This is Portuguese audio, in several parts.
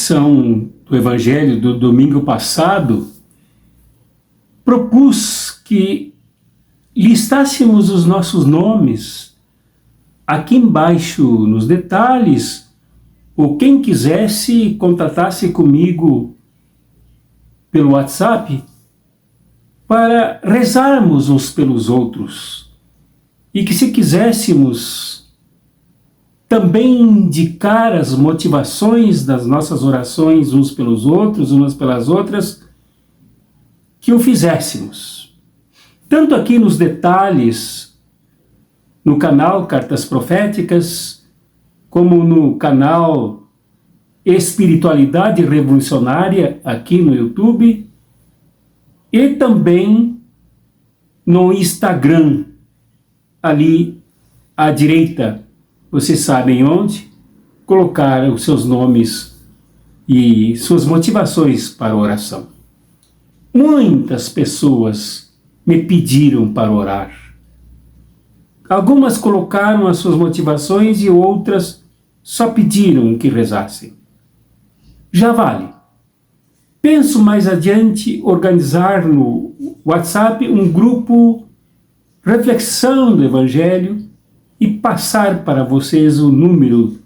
reflexão do Evangelho do domingo passado, propus que listássemos os nossos nomes aqui embaixo nos detalhes, ou quem quisesse contatasse comigo pelo WhatsApp para rezarmos uns pelos outros, e que se quiséssemos também indicar as motivações das nossas orações uns pelos outros, umas pelas outras, que o fizéssemos. Tanto aqui nos detalhes, no canal Cartas Proféticas, como no canal Espiritualidade Revolucionária aqui no YouTube, e também no Instagram, ali à direita. Vocês sabem onde colocar os seus nomes e suas motivações para a oração. Muitas pessoas me pediram para orar. Algumas colocaram as suas motivações e outras só pediram que rezassem. Já vale. Penso mais adiante organizar no WhatsApp um grupo reflexão do Evangelho e passar para vocês o número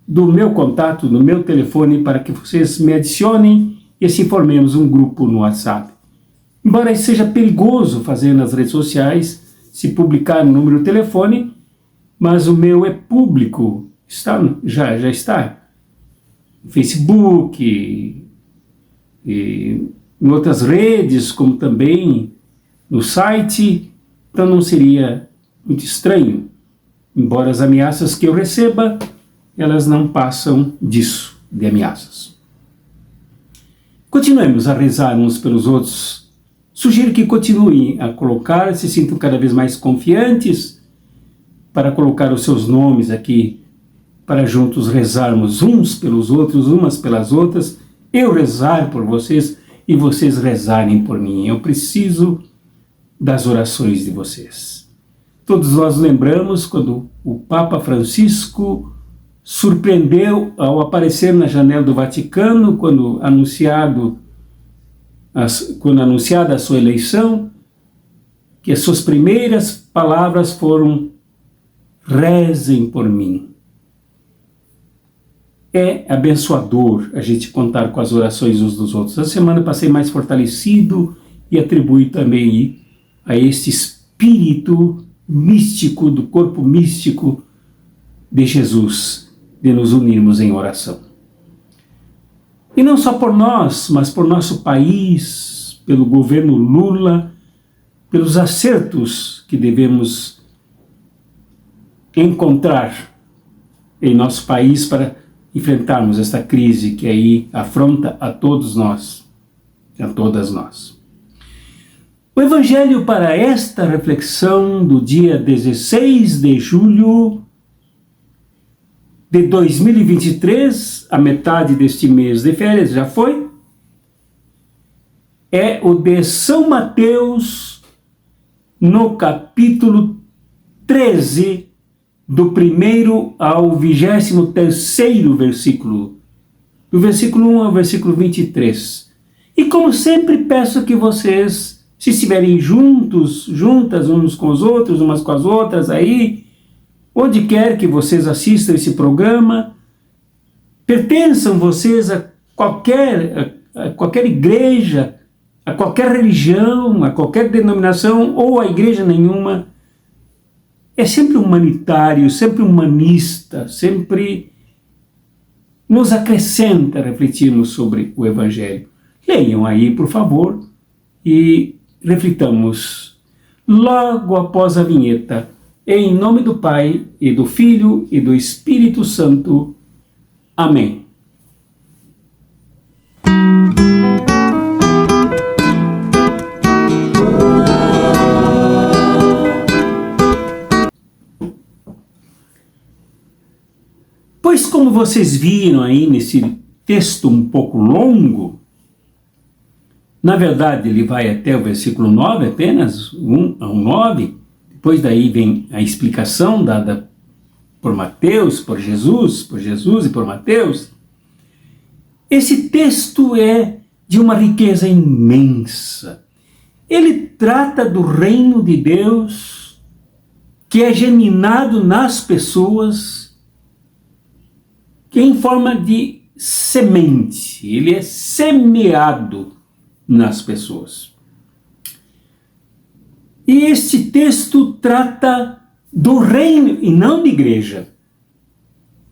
do meu contato, do meu telefone, para que vocês me adicionem e assim formemos um grupo no WhatsApp. Embora seja perigoso fazer nas redes sociais, se publicar o número do telefone, mas o meu é público, já está no Facebook e em outras redes, como também no site, então não seria muito estranho, embora as ameaças que eu receba, elas não passam disso, de ameaças. Continuemos a rezar uns pelos outros. Sugiro que continuem a colocar, se sintam cada vez mais confiantes para colocar os seus nomes aqui, para juntos rezarmos uns pelos outros, umas pelas outras, eu rezar por vocês e vocês rezarem por mim. Eu preciso das orações de vocês. Todos nós lembramos quando o Papa Francisco surpreendeu ao aparecer na janela do Vaticano, quando anunciada a sua eleição, que as suas primeiras palavras foram: rezem por mim. É abençoador a gente contar com as orações uns dos outros. Essa semana passei mais fortalecido e atribuo também a este espírito místico, do corpo místico de Jesus, de nos unirmos em oração. E não só por nós, mas por nosso país, pelo governo Lula, pelos acertos que devemos encontrar em nosso país para enfrentarmos esta crise que aí afronta a todos nós, a todas nós. O Evangelho para esta reflexão do dia 16 de julho de 2023, a metade deste mês de férias já foi, é o de São Mateus, no capítulo 13, do 1º ao 23º versículo, do versículo 1 ao versículo 23. E como sempre peço que vocês, se estiverem juntas uns com os outros, umas com as outras aí, onde quer que vocês assistam esse programa, pertençam vocês a qualquer igreja, a qualquer religião, a qualquer denominação ou a igreja nenhuma, é sempre humanitário, sempre humanista, sempre nos acrescenta refletirmos sobre o Evangelho. Leiam aí, por favor, e reflitamos logo após a vinheta. Em nome do Pai, e do Filho, e do Espírito Santo. Amém. Pois como vocês viram aí nesse texto um pouco longo, na verdade ele vai até o versículo 9, apenas 1 ao 9, depois daí vem a explicação dada por Mateus, por Jesus e por Mateus. Esse texto é de uma riqueza imensa. Ele trata do reino de Deus que é germinado nas pessoas, que é em forma de semente. Ele é semeado nas pessoas. E este texto trata do reino e não de igreja.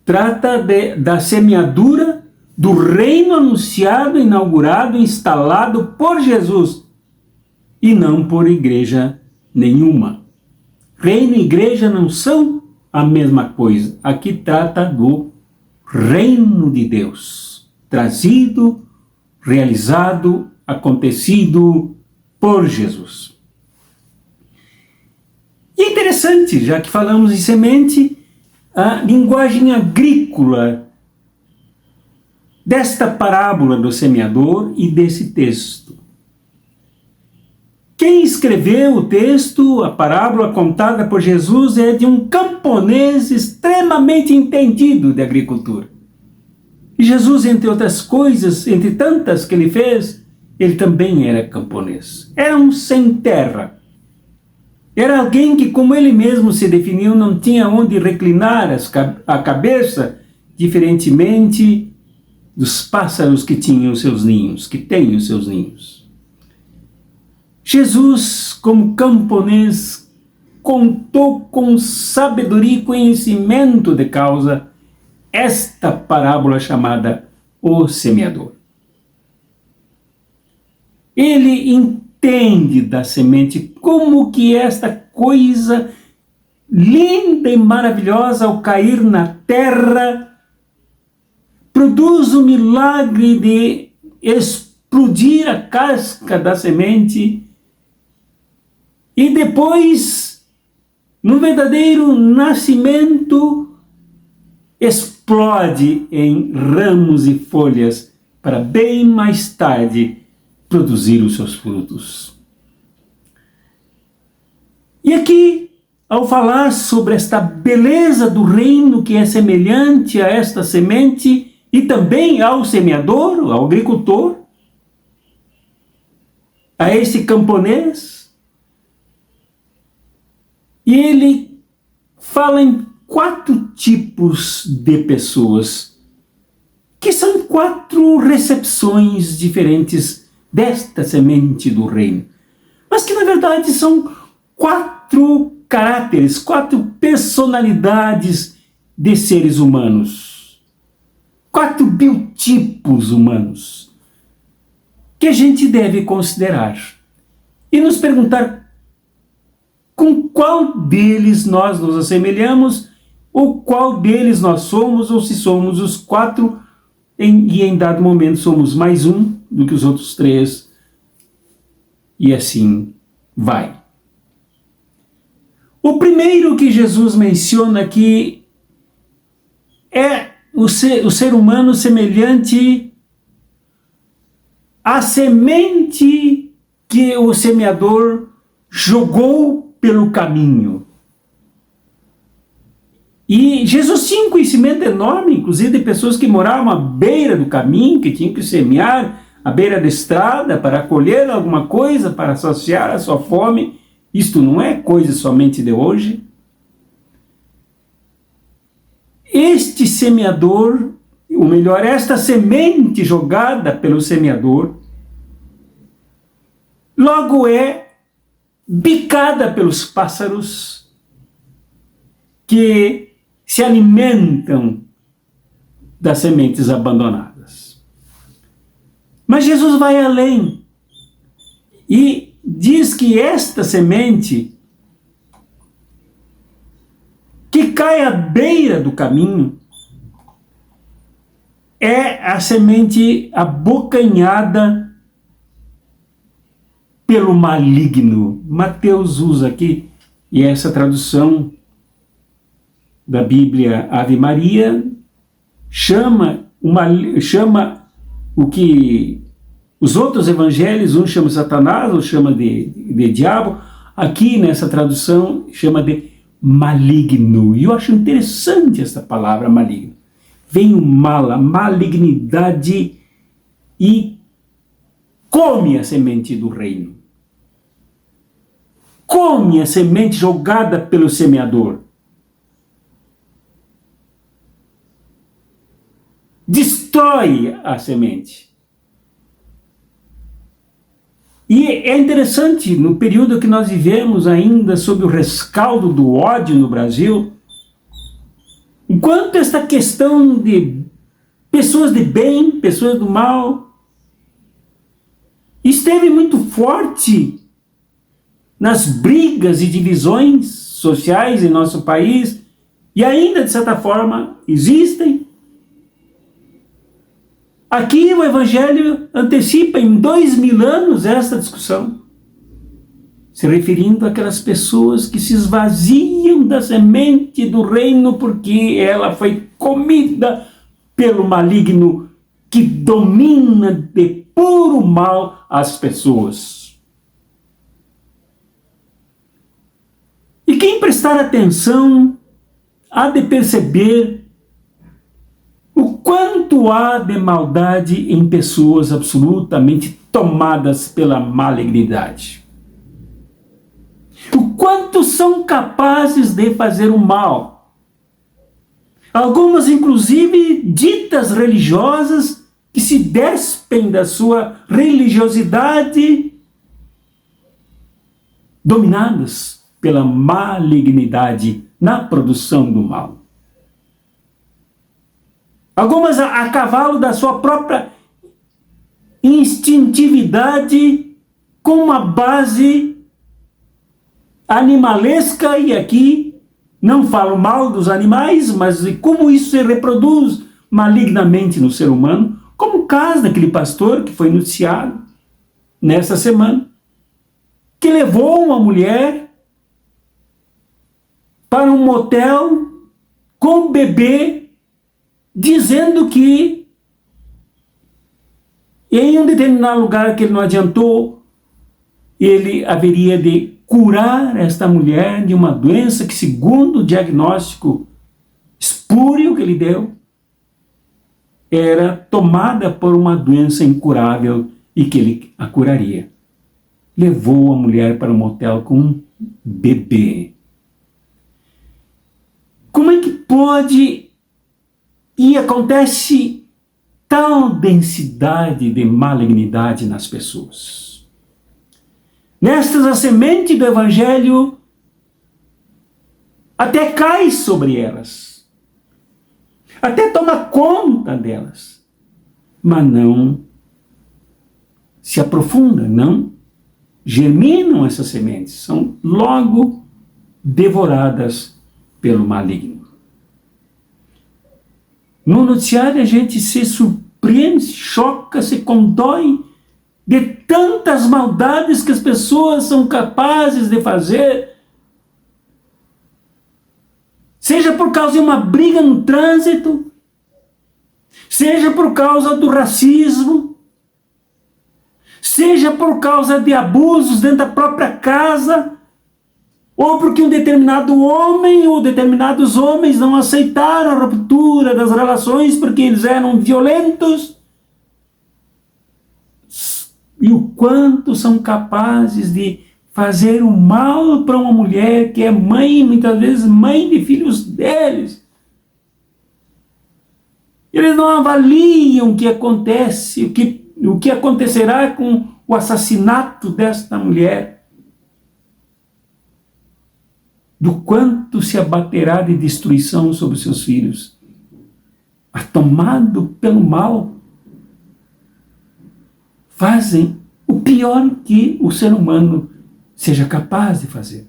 Trata da semeadura do reino anunciado, inaugurado, instalado por Jesus e não por igreja nenhuma. Reino e igreja não são a mesma coisa. Aqui trata do reino de Deus, trazido, realizado, acontecido por Jesus. E é interessante, já que falamos em semente, a linguagem agrícola desta parábola do semeador e desse texto. Quem escreveu o texto, a parábola contada por Jesus, é de um camponês extremamente entendido de agricultura. E Jesus, entre outras coisas, entre tantas que ele fez, ele também era camponês. Era um sem terra. Era alguém que, como ele mesmo se definiu, não tinha onde reclinar a cabeça, diferentemente dos pássaros que tinham seus ninhos, que têm os seus ninhos. Jesus, como camponês, contou com sabedoria e conhecimento de causa esta parábola chamada O Semeador. Ele entende da semente como que esta coisa linda e maravilhosa ao cair na terra produz o milagre de explodir a casca da semente e depois, no verdadeiro nascimento, explode em ramos e folhas para bem mais tarde produzir os seus frutos. E aqui, ao falar sobre esta beleza do reino que é semelhante a esta semente e também ao semeador, ao agricultor, a esse camponês, e ele fala em 4 tipos de pessoas, que são 4 recepções diferentes desta semente do reino, mas que na verdade são 4 caráteres, 4 personalidades de seres humanos, 4 biotipos humanos, que a gente deve considerar e nos perguntar com qual deles nós nos assemelhamos, ou qual deles nós somos, ou se somos os 4 e em dado momento somos mais um do que os outros 3, e assim vai. O primeiro que Jesus menciona aqui é o ser humano semelhante à semente que o semeador jogou pelo caminho. E Jesus tinha um conhecimento enorme, inclusive de pessoas que moravam à beira do caminho, que tinham que semear à beira da estrada para colher alguma coisa, para saciar a sua fome. Isto não é coisa somente de hoje. Este semeador, ou melhor, esta semente jogada pelo semeador, logo é bicada pelos pássaros que se alimentam das sementes abandonadas. Mas Jesus vai além e diz que esta semente que cai à beira do caminho é a semente abocanhada pelo maligno. Mateus usa aqui, e essa tradução da Bíblia Ave Maria chama o que os outros evangelhos, um chama Satanás, outro chama de diabo. Aqui nessa tradução chama de maligno. E eu acho interessante essa palavra maligno. Vem o mal, a malignidade e come a semente do reino. Come a semente jogada pelo semeador. Destrói a semente. E é interessante, no período que nós vivemos ainda sob o rescaldo do ódio no Brasil, enquanto esta questão de pessoas de bem, pessoas do mal, esteve muito forte nas brigas e divisões sociais em nosso país, e ainda, de certa forma, existem. Aqui o Evangelho antecipa em 2000 anos esta discussão, se referindo àquelas pessoas que se esvaziam da semente do reino porque ela foi comida pelo maligno que domina de puro mal as pessoas. E quem prestar atenção há de perceber o quanto há de maldade em pessoas absolutamente tomadas pela malignidade. O quanto são capazes de fazer o mal. Algumas, inclusive, ditas religiosas que se despem da sua religiosidade, dominadas pela malignidade na produção do mal. Algumas a cavalo da sua própria instintividade com uma base animalesca, e aqui não falo mal dos animais, mas de como isso se reproduz malignamente no ser humano, como o caso daquele pastor que foi noticiado nesta semana, que levou uma mulher para um motel com um bebê, dizendo que em um determinado lugar que ele não adiantou, ele haveria de curar esta mulher de uma doença que, segundo o diagnóstico espúrio que ele deu, era tomada por uma doença incurável e que ele a curaria. Levou a mulher para um motel com um bebê. Como é que pode e acontece tal densidade de malignidade nas pessoas? Nestas, a semente do Evangelho até cai sobre elas, até toma conta delas, mas não se aprofunda, não germinam essas sementes, são logo devoradas pelo maligno. No noticiário a gente se surpreende, se choca, se condói de tantas maldades que as pessoas são capazes de fazer, seja por causa de uma briga no trânsito, seja por causa do racismo, seja por causa de abusos dentro da própria casa, ou porque um determinado homem ou determinados homens não aceitaram a ruptura das relações porque eles eram violentos. E o quanto são capazes de fazer o mal para uma mulher que é mãe, muitas vezes mãe de filhos deles. Eles não avaliam o que acontece, o que acontecerá com o assassinato desta mulher. Do quanto se abaterá de destruição sobre os seus filhos, tomado pelo mal, fazem o pior que o ser humano seja capaz de fazer.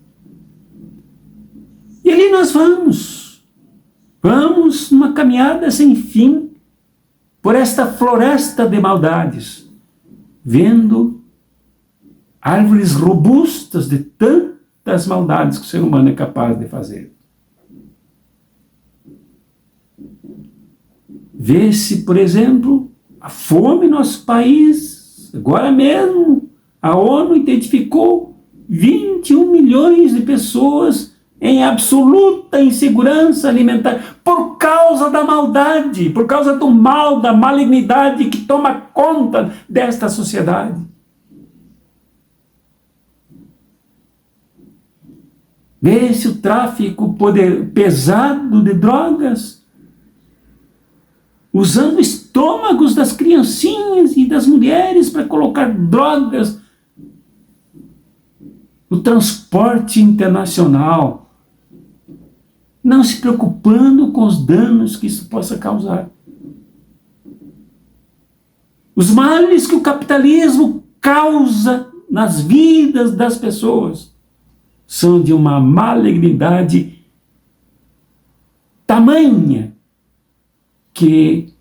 E ali nós vamos numa caminhada sem fim por esta floresta de maldades, vendo árvores robustas de tantas maldades que o ser humano é capaz de fazer. Vê-se, por exemplo, a fome no nosso país. Agora mesmo, a ONU identificou 21 milhões de pessoas em absoluta insegurança alimentar por causa da maldade, por causa do mal, da malignidade que toma conta desta sociedade. Vê-se o tráfico pesado de drogas, usando estômagos das criancinhas e das mulheres para colocar drogas no transporte internacional, não se preocupando com os danos que isso possa causar. Os males que o capitalismo causa nas vidas das pessoas são de uma malignidade tamanha que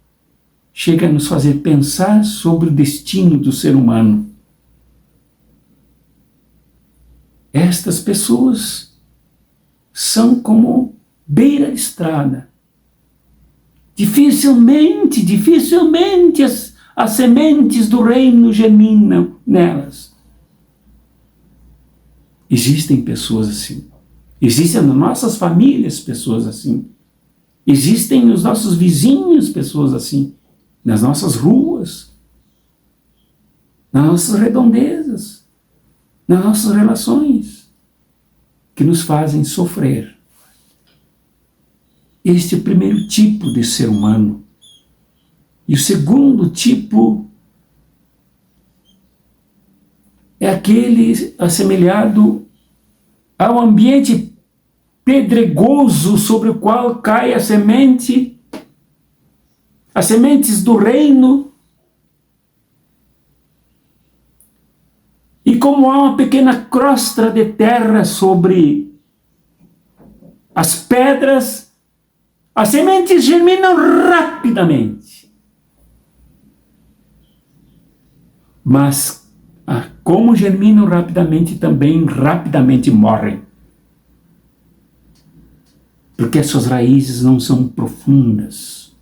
chega a nos fazer pensar sobre o destino do ser humano. Estas pessoas são como beira de estrada. Dificilmente as sementes do reino germinam nelas. Existem pessoas assim. Existem nas nossas famílias pessoas assim. Existem nos nossos vizinhos pessoas assim. Nas nossas ruas. Nas nossas redondezas. Nas nossas relações. Que nos fazem sofrer. Este é o primeiro tipo de ser humano. E o segundo tipo é aquele assemelhado ao ambiente pedregoso sobre o qual cai a semente, as sementes do reino. E como há uma pequena crosta de terra sobre as pedras, as sementes germinam rapidamente. Mas como germinam rapidamente, também rapidamente morrem. Porque as suas raízes não são profundas.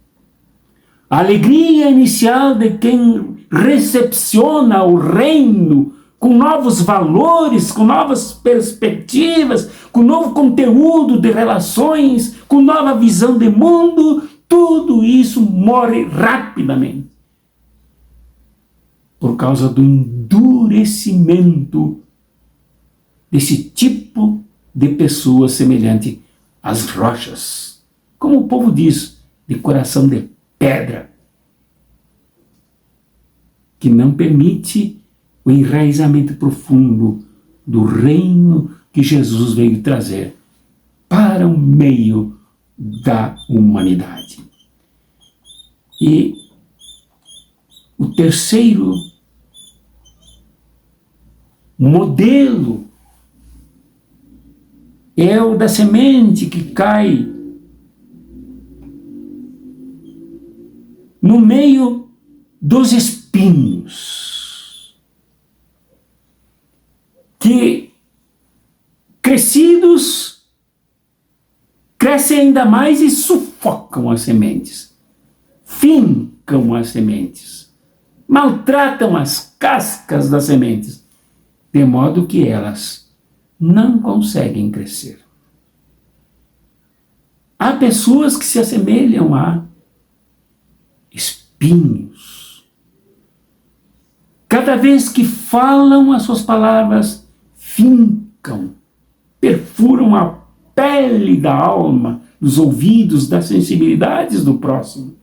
A alegria inicial de quem recepciona o reino com novos valores, com novas perspectivas, com novo conteúdo de relações, com nova visão de mundo, tudo isso morre rapidamente. Por causa do endurecimento desse tipo de pessoa semelhante às rochas. Como o povo diz, de coração de pedra, que não permite o enraizamento profundo do reino que Jesus veio trazer para o meio da humanidade. E o terceiro modelo é o da semente que cai no meio dos espinhos, que crescidos crescem ainda mais e sufocam as sementes, fincam as sementes, maltratam as cascas das sementes, de modo que elas não conseguem crescer. Há pessoas que se assemelham a espinhos. Cada vez que falam, as suas palavras fincam, perfuram a pele da alma, dos ouvidos, das sensibilidades do próximo.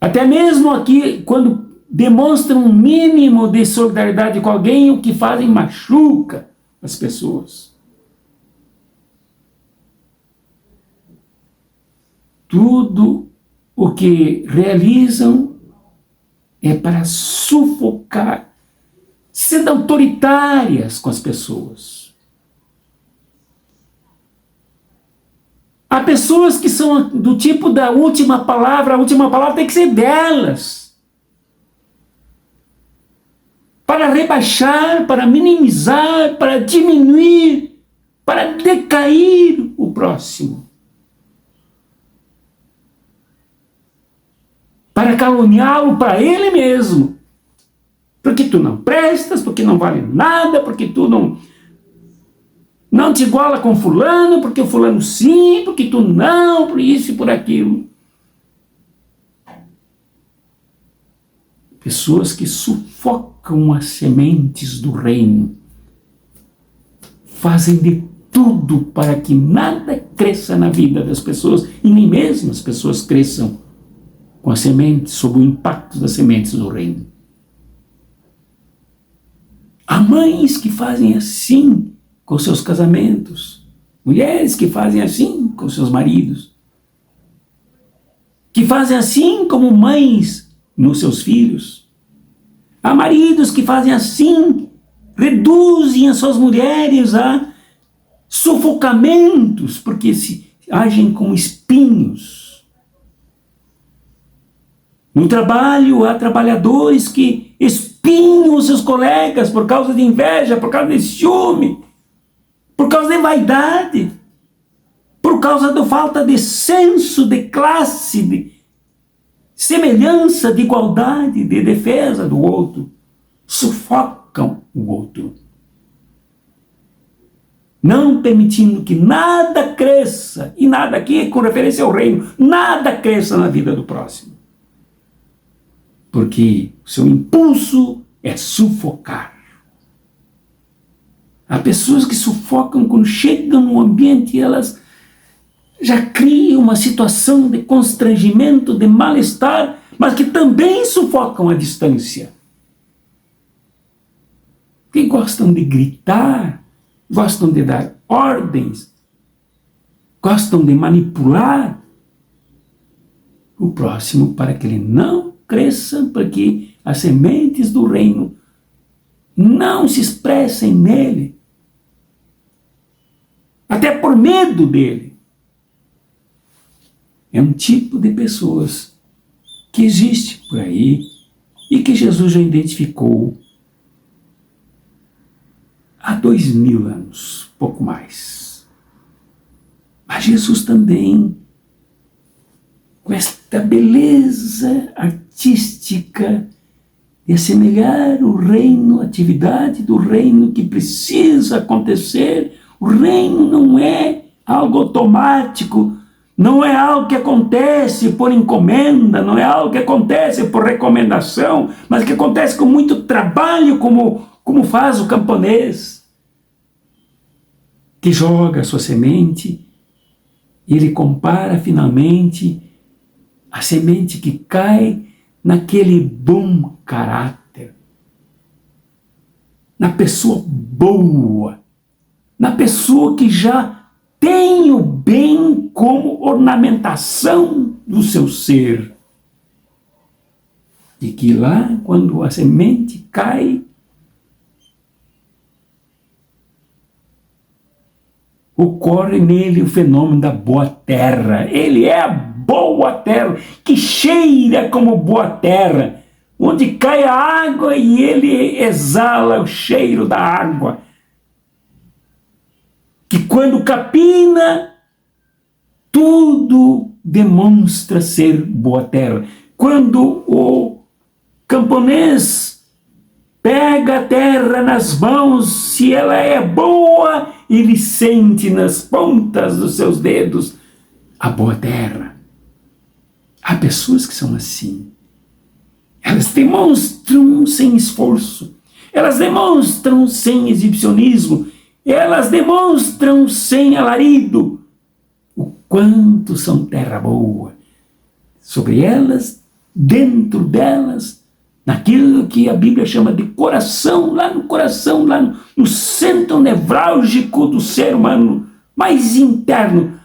Até mesmo aqui, quando demonstram um mínimo de solidariedade com alguém, o que fazem machuca as pessoas. Tudo o que realizam é para sufocar, sendo autoritárias com as pessoas. Há pessoas que são do tipo da última palavra, a última palavra tem que ser delas. Para rebaixar, para minimizar, para diminuir, para decair o próximo. Para caluniá-lo para ele mesmo. Porque tu não prestas, porque não vale nada, porque tu Não te iguala com fulano, porque o fulano sim, porque tu não, por isso e por aquilo. Pessoas que sufocam as sementes do reino. Fazem de tudo para que nada cresça na vida das pessoas e nem mesmo as pessoas cresçam com as sementes, sob o impacto das sementes do reino. Há mães que fazem assim com seus casamentos, mulheres que fazem assim com seus maridos, que fazem assim como mães nos seus filhos. Há maridos que fazem assim, reduzem as suas mulheres a sufocamentos, porque se agem com espinhos. No trabalho, há trabalhadores que espinham os seus colegas por causa de inveja, por causa de ciúme, por causa de vaidade, por causa da falta de senso de classe, de semelhança, de igualdade, de defesa do outro. Sufocam o outro. Não permitindo que nada cresça, e nada aqui com referência ao reino, nada cresça na vida do próximo. Porque o seu impulso é sufocar. Há pessoas que sufocam quando chegam no ambiente, elas já criam uma situação de constrangimento, de mal-estar, mas que também sufocam a distância. Que gostam de gritar, gostam de dar ordens, gostam de manipular o próximo para que ele não cresça, para que as sementes do reino não se expressem nele, até por medo dele. É um tipo de pessoas que existe por aí e que Jesus já identificou há 2000 anos, pouco mais. Mas Jesus também, com esta beleza artística de assemelhar o reino, a atividade do reino que precisa acontecer. O reino não é algo automático, não é algo que acontece por encomenda, não é algo que acontece por recomendação, mas que acontece com muito trabalho, como faz o camponês, que joga a sua semente e ele compara finalmente a semente que cai naquele bom caráter, na pessoa boa, na pessoa que já tem o bem como ornamentação do seu ser. E que lá, quando a semente cai, ocorre nele o fenômeno da boa terra. Ele é a boa terra, que cheira como boa terra, onde cai a água e ele exala o cheiro da água. Que quando capina, tudo demonstra ser boa terra. Quando o camponês pega a terra nas mãos, se ela é boa, ele sente nas pontas dos seus dedos a boa terra. Há pessoas que são assim. Elas demonstram sem esforço. Elas demonstram sem exibicionismo. Elas demonstram sem alarido o quanto são terra boa. Sobre elas, dentro delas, naquilo que a Bíblia chama de coração, lá no centro nevrálgico do ser humano, mais interno,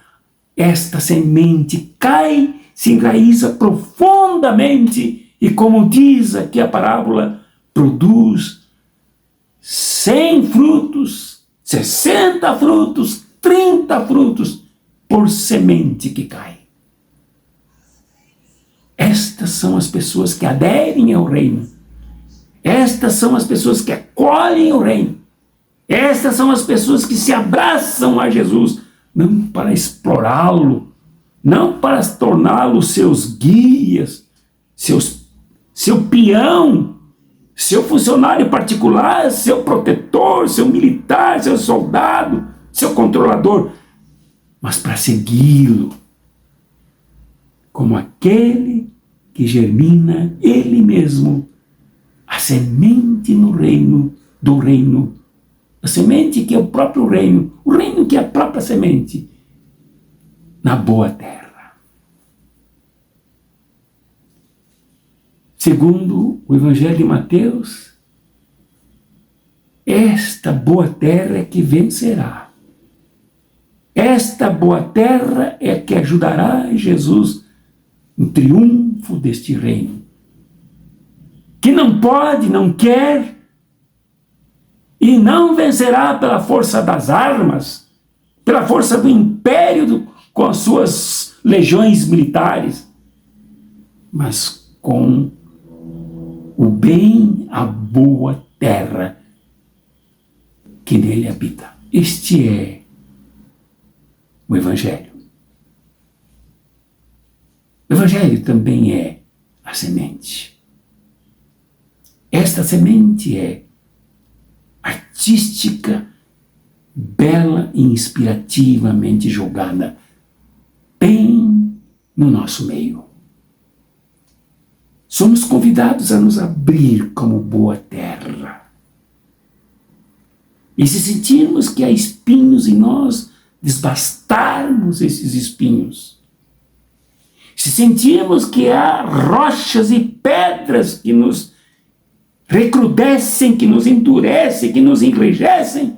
esta semente cai, se enraiza profundamente e, como diz aqui a parábola, produz 100 frutos, 60 frutos, 30 frutos por semente que cai. Estas são as pessoas que aderem ao reino. Estas são as pessoas que acolhem o reino. Estas são as pessoas que se abraçam a Jesus, não para explorá-lo, não para torná-lo seus guias, seu peão, seu funcionário particular, seu protetor, seu militar, seu soldado, seu controlador, mas para segui-lo, como aquele que germina ele mesmo, a semente no reino do reino, a semente que é o próprio reino, o reino que é a própria semente, na boa terra. Segundo o Evangelho de Mateus, esta boa terra é que vencerá. Esta boa terra é que ajudará Jesus no triunfo deste reino, que não pode, não quer e não vencerá pela força das armas, pela força do império com as suas legiões militares, mas com o bem, a boa terra que nele habita. Este é o Evangelho. O Evangelho também é a semente. Esta semente é artística, bela e inspirativamente jogada bem no nosso meio. Somos convidados a nos abrir como boa terra. E se sentirmos que há espinhos em nós, desbastarmos esses espinhos. Se sentirmos que há rochas e pedras que nos recrudescem, que nos endurecem, que nos enrijecem,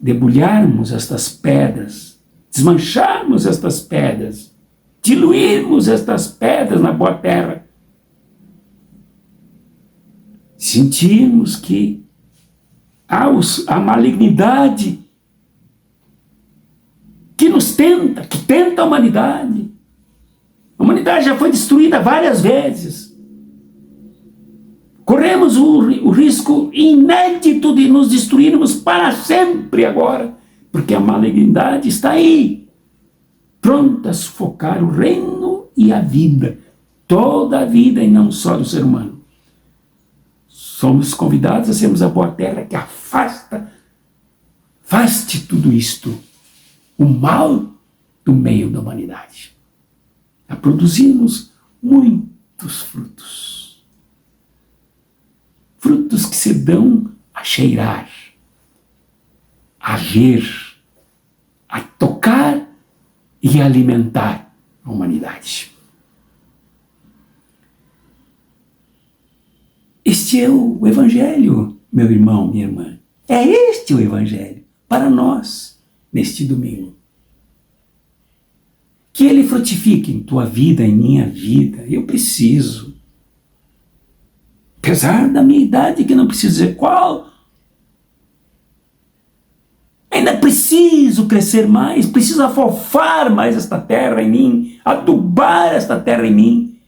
debulharmos estas pedras, desmancharmos estas pedras, diluirmos estas pedras na boa terra. Sentirmos que há a malignidade que nos tenta, que tenta a humanidade. A humanidade já foi destruída várias vezes. Corremos o risco inédito de nos destruirmos para sempre agora, porque a malignidade está aí, pronta a sufocar o reino e a vida, toda a vida e não só do ser humano. Somos convidados a sermos a boa terra que afaste tudo isto, o mal do meio da humanidade, a produzirmos muitos frutos. Frutos que se dão a cheirar, a ver, a tocar e a alimentar a humanidade. Este é o Evangelho, meu irmão, minha irmã. É este o Evangelho para nós, neste domingo. Que ele frutifique em tua vida, em minha vida. Eu preciso. Apesar da minha idade, que não preciso dizer qual, ainda preciso crescer mais, preciso afofar mais esta terra em mim, adubar esta terra em mim,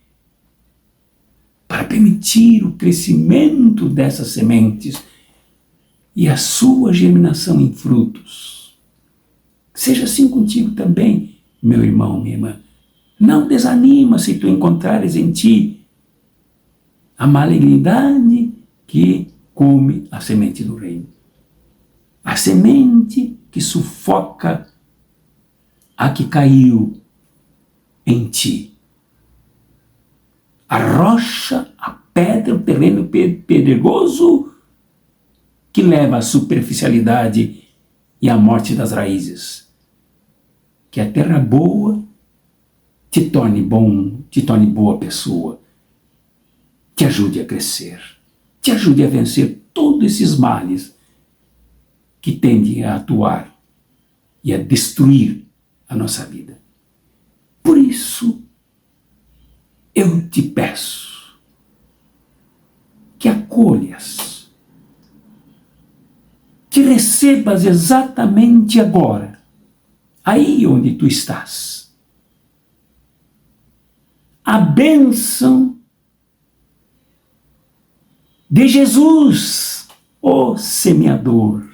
para permitir o crescimento dessas sementes e a sua germinação em frutos. Seja assim contigo também, meu irmão, minha irmã. Não desanima se tu encontrares em ti a malignidade que come a semente do reino. A semente que sufoca a que caiu em ti. A rocha, a pedra, o terreno pedregoso que leva à superficialidade e à morte das raízes. Que a terra boa te torne bom, te torne boa pessoa. Te ajude a crescer, te ajude a vencer todos esses males que tendem a atuar e a destruir a nossa vida. Por isso, eu te peço que acolhas, que recebas exatamente agora, aí onde tu estás, a bênção de Jesus, o semeador.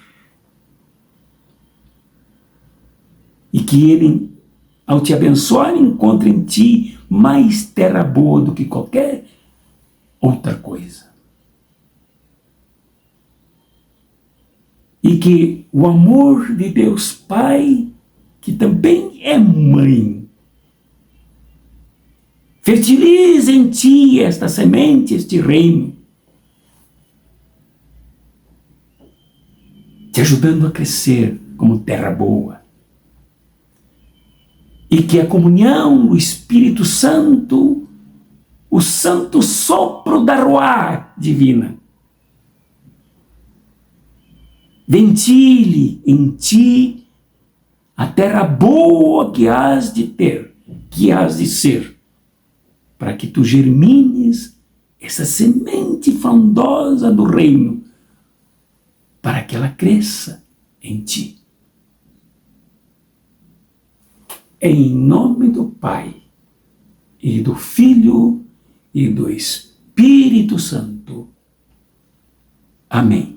E que ele, ao te abençoar, encontre em ti mais terra boa do que qualquer outra coisa. e que o amor de Deus Pai, que também é mãe, fertilize em ti esta semente, este reino, te ajudando a crescer como terra boa. E que a comunhão do Espírito Santo, o santo sopro da Ruá divina, ventile em ti a terra boa que has de ter, que has de ser, para que tu germines essa semente frondosa do reino, para que ela cresça em ti. Em nome do Pai, e do Filho, e do Espírito Santo. Amém.